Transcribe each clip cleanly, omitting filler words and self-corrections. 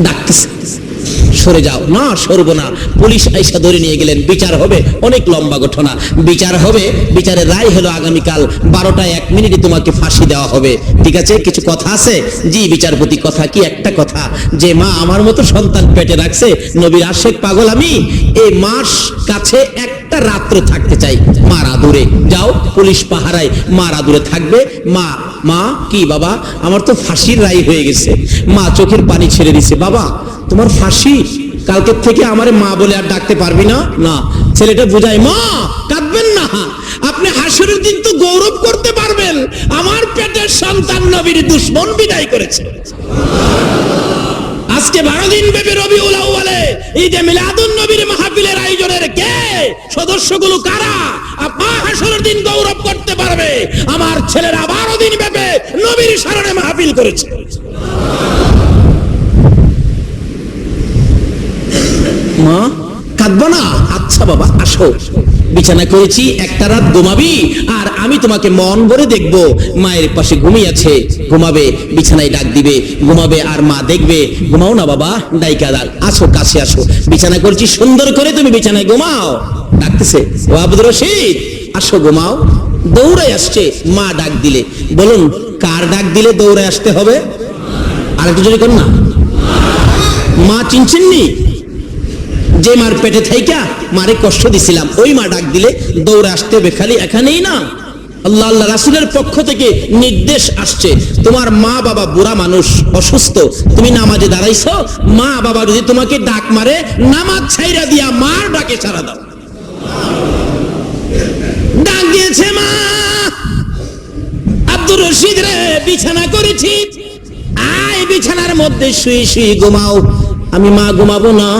ডাকতেছে, সরে যাও। না, সরবো না। পুলিশ আইসা ধরে নিয়ে গেলেন। বিচার হবে, অনেক লম্বা ঘটনা। বিচার হবে, বিচারের রায় হলো আগামীকাল 12টা 1 মিনিটে তোমাকে ফাঁসি দেওয়া হবে। ঠিক আছে, কিছু কথা আছে? জি বিচারপতি, কথা কি? একটা কথা, যে মা আমার মতো সন্তান পেটে রাখছে, নবীর আশেক পাগল আমি, এই মাস কাছে একটা রাত্র থাকতে চাই মার আদুরে। যাও, পুলিশ পাহারায় মার আদুরে থাকবে। মা, মা কি বাবা, আমার তো ফাঁসির রায় হয়ে গেছে। মা চোখের পানি ছেড়ে দিছে। বাবা তোমার ফাঁসি, কালকের থেকে আমারে মা বলে আর ডাকতে পারবি না। না, ছেলেটা বুঝায়, মা কাঁদবেন না, আপনি হাসরের দিন তো গৌরব করতে পারবেন, আমার পেটের সন্তান নবীর দুশমন বিদায় করেছে। আজকে 12 দিন ব্যাপী রবিউল আউয়ালে ঈদে মিলাদুন নবীর মাহফিলের আয়োজনের কে সদস্যগুলো কারা? আপা হাসরের দিন গৌরব করতে পারবে, আমার ছেলেরা 12 দিন ব্যাপী নবীর শরণে মাহফিল করেছে। মা কাঁদবো না? আচ্ছা বাবা আসো, বিছানা করেছি, একটা রাত ঘুমাবি আর আমি তোমাকে মন ভরে দেখবো। মায়ের পাশে ঘুমিয়ে আছে, ঘুমাবে, বিছানায় ডাক দিবে, ঘুমাবে আর মা দেখবে। ঘুমাও না বাবা, ডাইকা ডাক, আসো কাছে আসো, বিছানা করছি সুন্দর করে, তুমি বিছানায় ঘুমাও। ডাকতেছে, ও আব্দুর রশিদ আসো ঘুমাও। দৌড়ে আসছে মা ডাক দিলে। বলুন কার ডাক দিলে দৌড়ে আসতে হবে? আর একটু জোরে করুন না। মা চিনছেননি? যে মার পেটে থাইকা মারে কষ্ট দিছিলাম, ওই মা ডাক দিলে দৌড়ে আসতে হবে। খালি এখানেই না, আল্লাহ আল্লাহ রাসূলের পক্ষ থেকে নির্দেশ আসছে, তোমার মা বাবা বুড়া মানুষ, অসুস্থ, তুমি নামাজে দাঁড়াইছো, মা বাবা যদি তোমাকে ডাক মারে, নামাজ ছাইরা দিয়া মার ডাকে সাড়া দাও। ডাক দিয়েছে মা, আব্দুর রশিদ রে বিছানা করেছি, আয় বিছানার মধ্যে শুয়ে শুয়ে ঘুমাও। আমি মা ঘুমাবো না,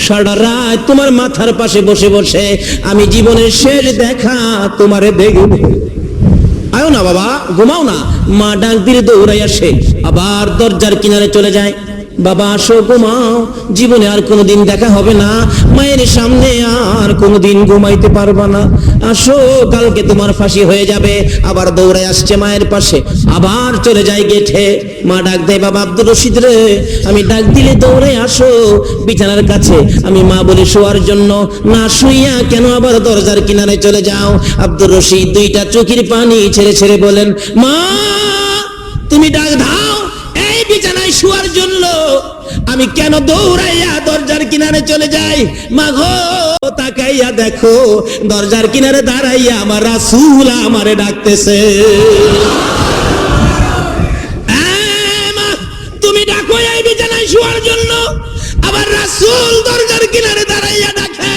সারা রাত তোমার মাথার পাশে বসে বসে আমি জীবনের শেষ দেখা তোমারে দেখব। আয়ো না বাবা, ঘুমাও না। মা ডাক দিলে দৌড়াই আসে, আবার দরজার কিনারে চলে যায়। বাবা আসো ঘুমাও, জীবনে আর কোনোদিন দেখা হবে না, মায়ের সামনে আর কোনোদিন ঘুমাইতে পারবা না, আসো কালকে তোমার ফাঁসি হয়ে যাবে। আবার দৌড়ে আসছে মায়ের পাশে, আবার চলে যায় গেটে। মা ডাক দেয়, বাবা আব্দুর রশিদ রে, আমি ডাক দিলে দৌড়ে আসো বিছানার কাছে, আমি মা বলে শোয়ার জন্য, না শুইয়া কেন আবার দরজার কিনারে চলে যাও? আব্দুর রশিদ দুইটা চোখের পানি ছেড়ে ছেড়ে বলেন, মা তুমি ডাক দাও এই বিছানায় শোয়ার জন্য, আমি কেন দৌড়াইয়া দরজার কিনারে চলে যাই? মা গো তাকাইয়া দেখো, দরজার কিনারে দাঁড়াইয়া আমার রাসূল আমারে ডাকতেছে। মা তুমি ডাকো এই বিছানায় শোয়ার জন্য, আবার রাসূল দরজার কিনারে দাঁড়াইয়া ডাকে,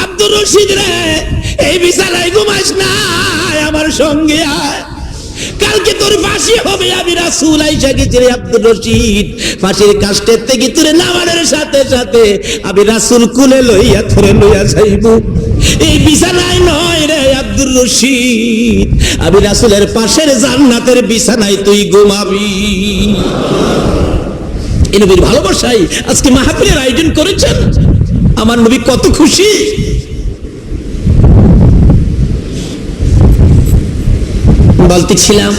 আব্দুর রশিদ রে এই বিছানায় ঘুমাস না, আমার সঙ্গে আয়, কালকে তোর ফাঁসি হবে। আমি রাসূল আইসা গেছি রে আব্দুর রশিদ, ফাঁসির কাষ্টের থেকে তুলে নামানোর সাথে সাথে আমি রাসূল কুলে লইয়া ধরে লইয়া যাইব। এই বিছানায় নয় রে আব্দুর রশিদ, আমি রাসূলের পাশের জান্নাতের বিছানায় তুই ঘুমাবি। এই নবীর ভালোবাসায় আজকে মাহফিলের আয়োজন করেছেন, আমার নবী কত খুশি। বলতেছিলাম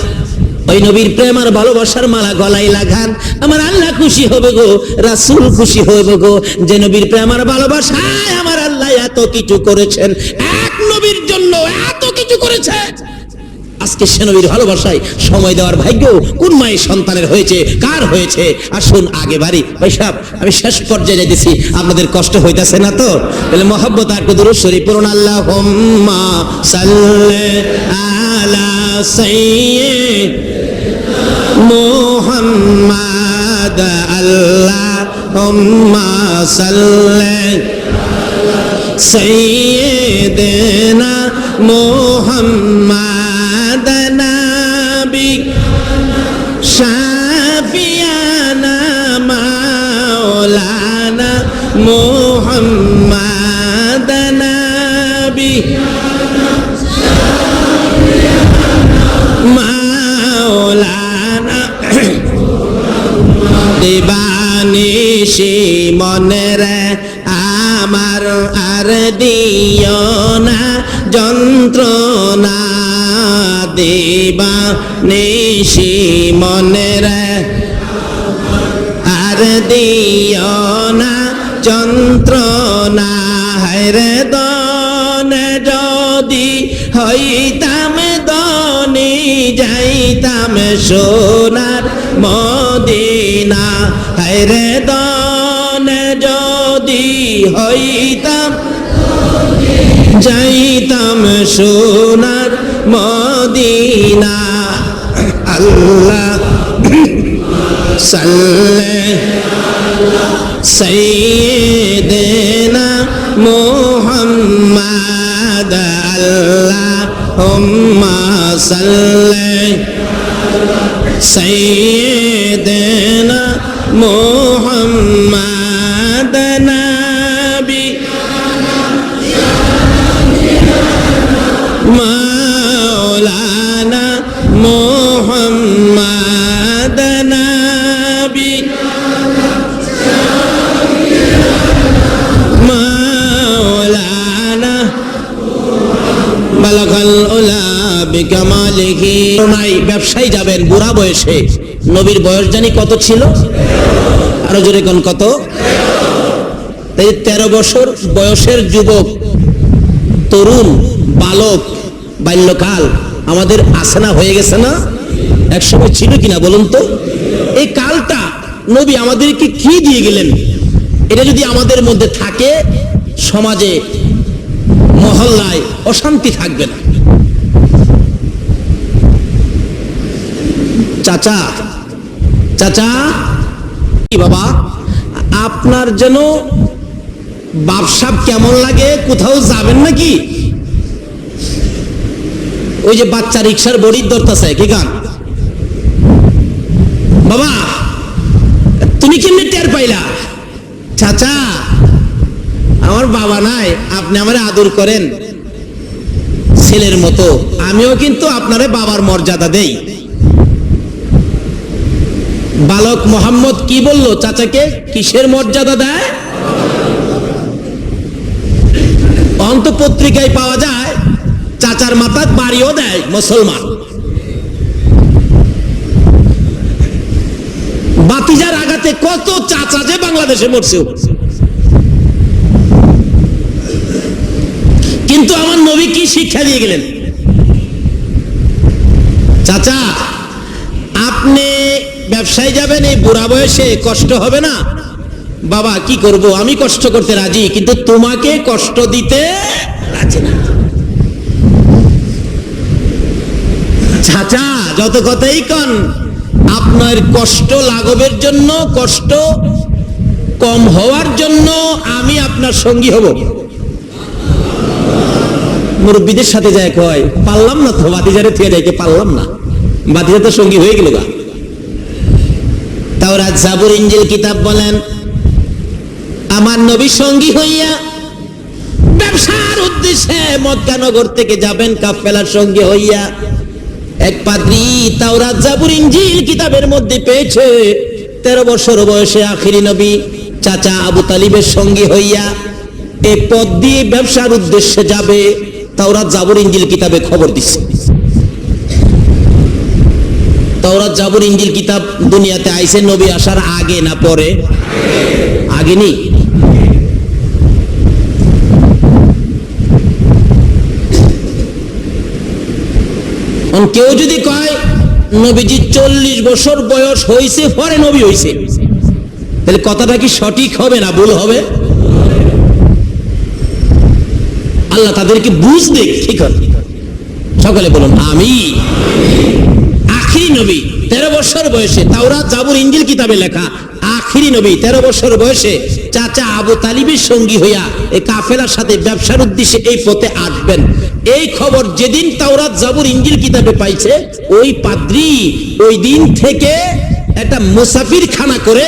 ওই নবীর প্রেম আর ভালোবাসার মালা গলায় লাগান, আমার আল্লাহ খুশি হবে গো, রাসূল খুশি হবে গো, যে নবীর প্রেম আর ভালোবাসায় আমার আল্লাহ এত কিছু করেছেন, এক নবীর জন্য এত কিছু করেছে। আজকে সে নবীর ভালোবাসায় সময় দেওয়ার ভাগ্য কোন মায়ের সন্তানের হয়েছে, কার হয়েছে? আসুন আগে বাড়ি। ভাই সাহেব আমি শেষ পর্যায়ে যাইতেছি, আপনাদের কষ্ট হইতাছে না তো? তাহলে মহব্বত আর দুরূদ শরীফ পড়ুন। আল্লাহুম্মা সাল্লি আলা সাইয়্যিদিনা মুহাম্মাদ, আল্লাহুম্মা সাল্লি আলা সাইয়্যিদিনা মুহাম্মাদ, নাবি শাফিয়ানা মাওলানা মুহাম্মাদ, নাবি মাওলানা। দিবানিশি মনের আমার আর দিও না যন্ত্রণা, দিবানিশি মনের আর আর দিও না যন্ত্রণা, হায়রে দনে যদি হইতাম দনি যাইতাম সোনার মদিনা, হায়রে দনে যদি হইতাম যাইতাম সোনার মদিনা। আল্লাহ সাল্লে সাইয়্যিদিনা মুহাম্মাদ, আল্লাহুম্মা সাল্লি সাইয়্যিদিনা মুহাম্মাদ নবী মাওলানা মুহাম্মাদ নবী মাওলানা বালাগাল উলা বিকামালিহি। নাই ব্যবসায়ী যাবেন বুড়া বয়সে, নবীর বয়স জানি কত ছিল, আরো জোরে কোন কত? 13 বছর বয়সের যুবক, তরুণ, বালক, বাল্যকাল আমাদের আছে না, হয়ে গেছে না? একসময় ছিল কিনা বলুন তো? এই কালটা নবী আমাদেরকে কি দিয়ে গেলেন, এটা যদি আমাদের মধ্যে থাকে, সমাজে মহল্লায় অশান্তি থাকবে না। চাচা চাচা কি বাবা, আপনার যেন বাপসাপ কেমন লাগে, কোথাও যাবেন নাকি? ওই যে বাচ্চা রিক্সার বড়ির ধরতেছে কি গান, বাবা তুমি কেমনে টের পাইলা? চাচা আমার বাবা নাই, আপনি আমারে আদর করেন ছেলের মতো, আমিও কিন্তু আপনারে বাবার মর্যাদা দেই। বালক মোহাম্মদ কি বললো চাচাকে, কিসের মর্যাদা দেয়? অন্ত পত্রিকায় পাওয়া যায় চাচার মাথায় বাড়িও দেয় মুসলমান। বাতিজার আঘাতে কত চাচা যে বাংলাদেশে মরছে, কিন্তু আমার নবী কি শিক্ষা দিয়ে গেলেন? চাচা আপনি ব্যবসায় যাবেন এই বুড়া বয়সে, কষ্ট হবে না? বাবা কি করব, আমি কষ্ট করতে রাজি, কিন্তু তোমাকে কষ্ট দিতে রাজি না। চাচা যত কথাই কন, আপনার কষ্ট লাঘবের জন্য, কষ্ট কম হওয়ার জন্য আমি আপনার সঙ্গী হব। মুরব্বীদের সাথে যায় কয় পারলাম না তো, বাতিজারে থেকে যাইতে পারলাম না, বাতিজা তো সঙ্গী হয়ে গেল গা। তাওরাত জাবুর ইনজিল কিতাব বলেন, আমার নবী সঙ্গী হইয়া ব্যবসার উদ্দেশ্যে মক্কা নগর থেকে যাবেন কাফেলার সঙ্গে হইয়া। এক পাদ্রী তাওরাত জাবুর ইনজিল কিতাবের মধ্যে পেয়েছে 13 বছর বয়সে আখিরি নবী চাচা আবু তালিবের সঙ্গী হইয়া এই পথ দিয়ে ব্যবসার উদ্দেশ্যে যাবে। তাওরাত জাবুর ইনজিল কিতাবে খবর দিচ্ছে। তাওরাত জাবুর ইনজিল কিতাব দুনিয়াতে আইছে নবী আসার আগে না পরে? আগে নি। কেউ যদি কয় নবীজি 40 বছর বয়স হইছে পরে নবী হইছে, তাহলে কথাটা কি সঠিক হবে না ভুল হবে? আল্লাহ তাদেরকে বুঝ দেখ, ঠিক হবে। সকলে বলুন আমি। আখিরি নবী 13 বছর বয়সে, তাওরাত জাবুর ইনজিল কিতাবে লেখা আখিরি নবী 13 বছর বয়সে চাচা আবু তালিবের সঙ্গী হইয়া এই কাফেলার সাথে ব্যবসার উদ্দেশ্যে এই পথে আসবেন। এই খবর যেদিন তাওরাত জাবুর ইনজিল কিতাবে পাইছে, ওই পাদ্রী ওই দিন থেকে একটা মুসাফির খানা করে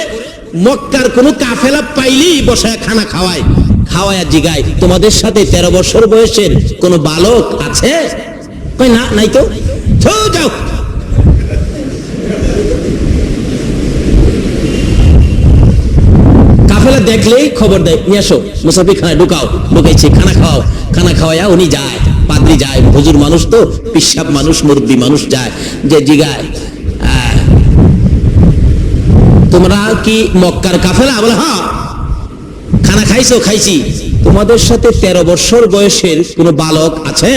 মক্কার কোন কাফেলা পাইলেই বসায় খানা খাওয়ায়, খাওয়ায়া জিগায় তোমাদের সাথে 13 বছর বয়সের কোন বালক আছে? কই না, নাই তো। যাও কাফেলা দেখলেই খবর দেয়, নিয়ে আসো মুসাফির খানায় ঢুকাও, ঢুকাইছে খানা খাওয়াও, খানা খাওয়াইয়া উনি যায়, পাদ্রী যায়, হুজুর মানুষ তো, পিসাব মানুষ, মুরব্বী মানুষ যায়, যে জিগায় তোমরা কি মক্কার কাফেলা? বলে হ্যাঁ। খানা খাইছো? খাইছি। তোমাদের সাথে 13 বছর বয়সের কোন বালক আছে?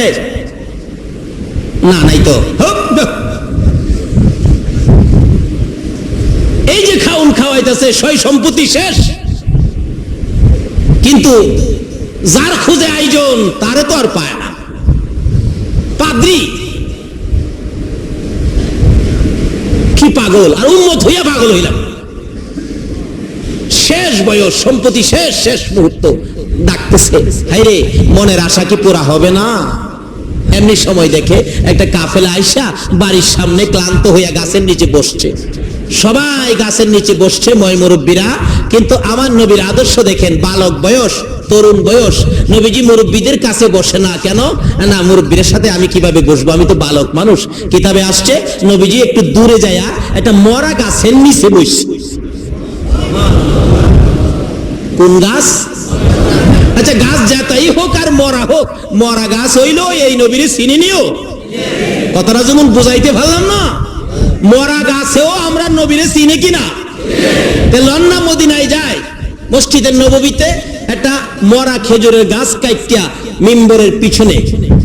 না, নাই তো। এই যে খাউন খাওয়াইতেছে, সয় সম্পত্তি শেষ, কিন্তু যার খুঁজে আয়োজন তারে তো আর পায় না। পাদ্রী কি পাগল, আর উম্মত হইয়া পাগল হইলাম। শেষ বয়স, সম্পত্তি শেষ, শেষ মুহূর্ত, ডাকতেছে। হাইরে, মনের আশা কি পুরা হবে না? এমনি সময় দেখে একটা কাফেলা আইসা বাড়ির সামনে ক্লান্ত হইয়া গাছের নিচে বসছে। সবাই গাছের নিচে বসছে, ময় মুরব্বীরা। কিন্তু আমার নবীর আদর্শ দেখেন, বালক বয়স, তরুণ বয়স। নবীজি মুরব্বীদের কাছে বসে না কেন? না, মুরব্বীদের সাথে আমি কিভাবে বসবো, আমি তো বালক মানুষ। কিতাবে আসছে নবীজি একটু দূরে যায়া একটা মরা গাছের নিচে বসছে। কোন গাছ? আচ্ছা, গাছ যাতাই হোক আর মরা হোক, মরা গাছ হইলো এই নবীর চিনি নিও। কথাটা যেমন বুঝাইতে পারলাম না? মরা গাছেও আমরা নবীরে চিনি কিনা? লন্না মদিনায় যায়, মসজিদের নববীতে একটা মরা খেজুরের গাছ কাইটিয়া মিম্বরের পিছনে,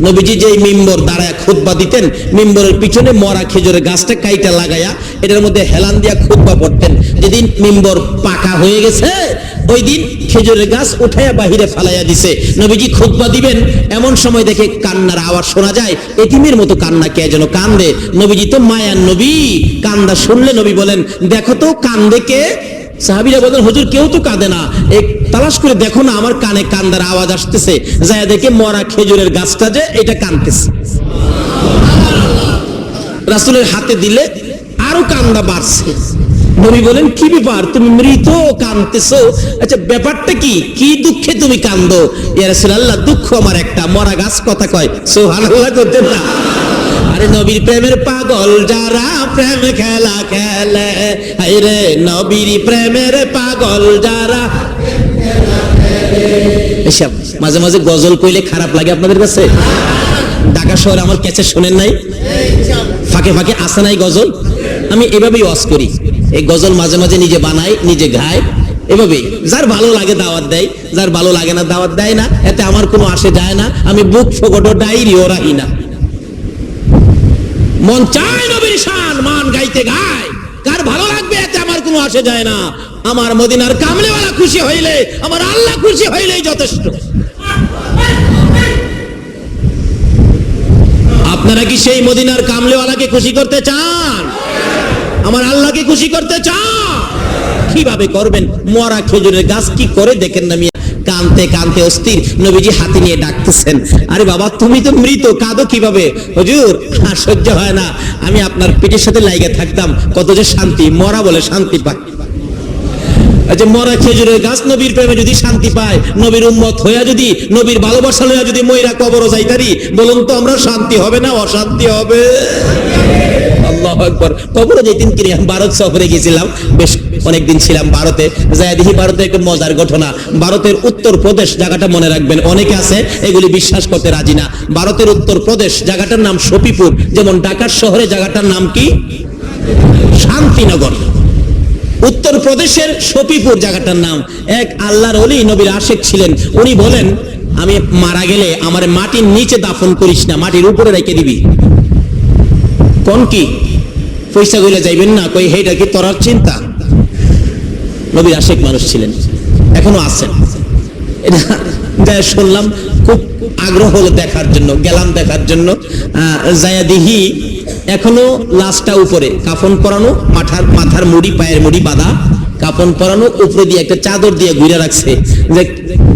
নবীজি যে মিম্বর দাঁড়ায় খুতবা দিতেন, মিম্বরের পিছনে মরা খেজুরের গাছটা কাইটা লাগাইয়া এটার মধ্যে হেলান দিয়া খুতবা পড়তেন। যেদিন মিম্বর পাকা হয়ে গেছে, ওই দিন খেজুরের গাছ উঠাইয়া বাহিরে ফালাইয়া দিছে। নবীজি খুতবা দিবেন, এমন সময় দেখে কান্নার আওয়াজ শোনা যায়। এতিমের মতো কান্না, কে যেন কান্দে। নবীজি তো মায়ার নবী, কান্দা শুনলে নবী বলেন, দেখো তো কান্দে কে? সাহাবীরা বলেন, হুজুর কেউ তো কাঁদে না, এক তালাশ করে দেখো না, আমার কানে কান্দার আওয়াজ আসতেছে। যায় দেখে মরা খেজুরের গাছটা যে এটা কাঁদতেছে। রাসূলের হাতে দিলে আরো কান্দা বাড়ছে। নবী বলেন, কি ব্যাপার, তুমি মৃত কাঁদতেছো? আচ্ছা, ব্যাপারটা কি? কি দুঃখে তুমি কান্দো? ইয়া রাসূলুল্লাহ, দুঃখ আমার একটা, মরা গাছ কথা কয়। সুবহানাল্লাহ করতেন না? আরে নবীর প্রেমের পাগল যারা প্রেম খেলা খেলে, আরে নবীর প্রেমের পাগল যারা। এসব মাঝে মাঝে গজল কইলে খারাপ লাগে আপনাদের কাছে? ঢাকা শহরে আমার ক্যাসেট শোনেন নাই? ফাঁকে ফাঁকে আসে নাই গজল? আমি এভাবেই ওয়াজ করি। এই গজল মাঝে মাঝে নিজে বানাই, নিজে গাই, এভাবেই। যার ভালো লাগে দাওয়াত দেয়, যার ভালো লাগে না দাওয়াত দেয় না, এতে আমার কোনো আসে যায় না। আমি বুক ফোকটো ডাইরিও রাখি না। মন চায় নবীর শান মান গাইতে গায়, কার ভালো লাগবে এতে আমার কোনো আসে যায় না। আমার মদিনার কামলেওয়ালা খুশি হইলে, আমার আল্লাহ খুশি হইলেই যথেষ্ট। আপনারা কি সেই মদিনার কামলেওয়ালাকে খুশি করতে চান? আমার আল্লাহকে খুশি করতে চান? কিভাবে করবেন? মরা খেজুরের গাছ কি করে দেখেন না মিয়া? কানতে কানতে অস্থির, নবীজি হাতে নিয়ে ডাকতেছেন, আরে বাবা তুমি তো মৃত, কাঁদো কিভাবে? হুজুর সহ্য হয় না, আমি আপনার পেটের সাথে লাইগা থাকতাম, কত যে শান্তি। মরা বলে শান্তি পায়। আচ্ছা, মরা খেজুরের গাছ নবীর প্রেমে যদি শান্তি পায়, নবীর উম্মত হইয়া যদি, নবীর ভালোবাসা লইয়া যদি মইরা কবরও যাইতারি, বলুন তো আমরা শান্তি হবে না অশান্তি হবে? আল্লাহু আকবার। কবরও যেদিন কিনে ভারত সফরে গেছিলাম, বেশ অনেকদিন ছিলাম ভারতে। যাই দেখি ভারতে একটা মজার ঘটনা। ভারতের উত্তর প্রদেশ জায়গাটা মনে রাখবেন, অনেকে আছে এগুলি বিশ্বাস করতে রাজি না। ভারতের উত্তর প্রদেশ জায়গাটার নাম শফিপুর, যেমন ঢাকার শহরে জায়গাটার নাম কি? শান্তিনগর। উত্তর প্রদেশের শফিপুর জায়গাটার নাম। এক আল্লাহর ওলি, নবীর আশিক ছিলেন, উনি বলেন, আমি মারা গেলে আমার মাটির নিচে দাফন করিস না, মাটির উপরে রেখে দিবি। কোন কি পয়সা গইলে যাইবেন না? কই হেইটা কি তোরার চিন্তা? নবীর আশিক মানুষ ছিলেন, এখনো আছেন। এটা যাই শুনলাম, খুব আগ্রহ হলো দেখার জন্য, গেলাম দেখার জন্য। যায়া দেখি এখনো লাশটা উপরে, কাফন পরানো, মাথার মুড়ি, পায়ের মুড়ি বাঁধা, কাফন পরানো, উপরে দিয়ে একটা চাদর দিয়ে ঘুরে রাখছে।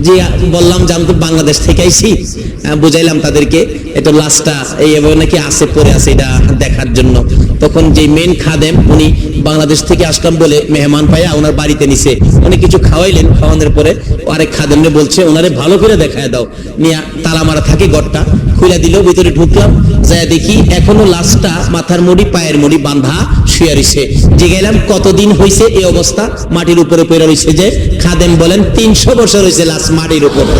যে বললাম যে আমি তো বাংলাদেশ থেকে আইছি, বুঝাইলাম তাদেরকে এটা লাশটা এইভাবে নাকি আছে, পরে আছে, এটা দেখার জন্য। তখন যে মেন খাদেম, উনি বাংলাদেশ থেকে আসলাম বলে মেহমান পাইয়া ওনার বাড়িতে নিছে, উনি কিছু খাওয়াইলেন। খাওয়ানোর পরে আরেক খাদেমরে বলছে, ওনারে ভালো করে দেখায় দাও। নিয়ে তালা মারা থাকে, ঘরটা খুলে দিল, ভিতরে ঢুকলাম, যায় দেখি এখনো লাশটা মাথার মুড়ি পায়ের মুড়ি বাঁধা শুয়ে রইছে। জিগাইলাম কতদিন হইছে এই অবস্থা? মাটির উপরে পড়ে রইছে। যে খাদেম বলেন 300 বছর হইছে লাশ মাটির উপরে।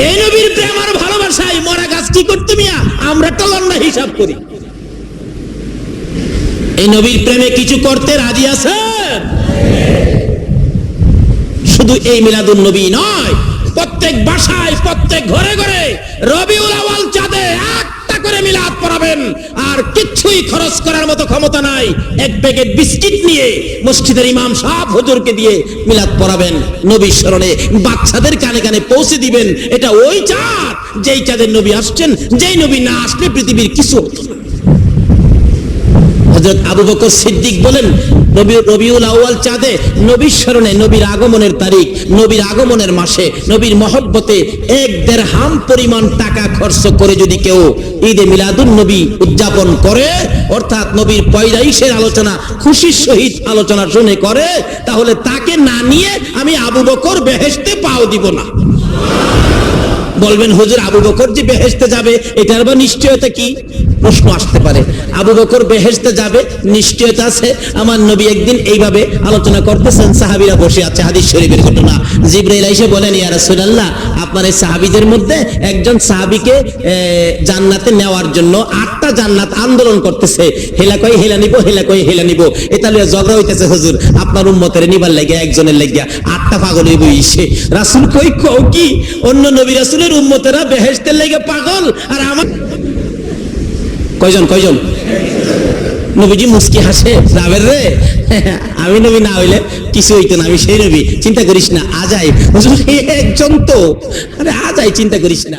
এই নবীর প্রেম আর ভালোবাসায় মরা গাছ কি করতে মিয়া? আমরা টলন না হিসাব করি। এই নবীর প্রেমে কিছু করতে রাজি আছেন? শুধু এই মিলাদুন নবী নয়, প্রত্যেক বাসায় প্রত্যেক ঘরে ঘরে রবিউল আউয়াল চাঁদে একটা করে মিলাদ পড়াবেন। আর কিচ্ছুই খরচ করার মতো ক্ষমতা নাই, এক প্যাকেট বিস্কিট নিয়ে মসজিদের ইমাম সাহেব হুজুরকে দিয়ে মিলাদ পড়াবেন, নবীর স্মরণে বাচ্চাদের কানে কানে পৌঁছে দিবেন। এটা ওই চাঁদ যেই চাঁদের নবী আসছেন, যেই নবী না আসলে পৃথিবীর কিছু হতো না। হযরত আবু বকর সিদ্দিক বলেন, রবিউল আউয়াল চাঁদে নবীর স্মরণে, নবীর আগমনের তারিখ, নবীর আগমনের মাসে, নবীর মহব্বতে 1 দিরহাম পরিমাণ টাকা খরচ করে যদি কেউ ঈদে মিলাদুন নবী উদযাপন করে, অর্থাৎ নবীর পয়দাইশের আলোচনা খুশির সহিত আলোচনা শুনে করে, তাহলে তাকে না নিয়ে আমি আবু বকর বেহেশতে পাও দিব না। বলবেন হুজুর আবু বকর যে বেহেশতে যাবে এটার বা নিশ্চয়তা কি? প্রশ্ন আসতে পারে। আবু বকর বেহেশতে যাবে নিশ্চয়তা আছে। আমার নবী একদিন এইভাবে আলোচনা করতেছেন, সাহাবীরা বসে আছে, হাদিস শরীফের ঘটনা। জিবরাইল এসে বলেন, ইয়া রাসূলুল্লাহ, আপনার এই সাহাবীদের মধ্যে একজন সাহাবীকে জান্নাতে নেওয়ার জন্য 8টা জান্নাত আন্দোলন করতেছে, হেলা কই হেলা নিব, হেলা কই হেলা নিব, এটা লইয়া ঝগড়া হইতেছে। হুজুর আপনার উম্মতের নিবার লাগিয়া একজনের লাগিয়া 8টা পাগল হইব ইসে। রাসূল কই কও কি? অন্য নবী রাসূলের উম্মতেরা বেহেশতের লাগি পাগল, আর আমার কয়জন কয়জন? নবীজি মুস্কি হাসে, যাবেন রে, আমি নবী না হইলে কিছু হইতো না, আমি সেই নবী, চিন্তা করিস না, আজাই হুজুর একজন তো, আরে আজাই, চিন্তা করিস না।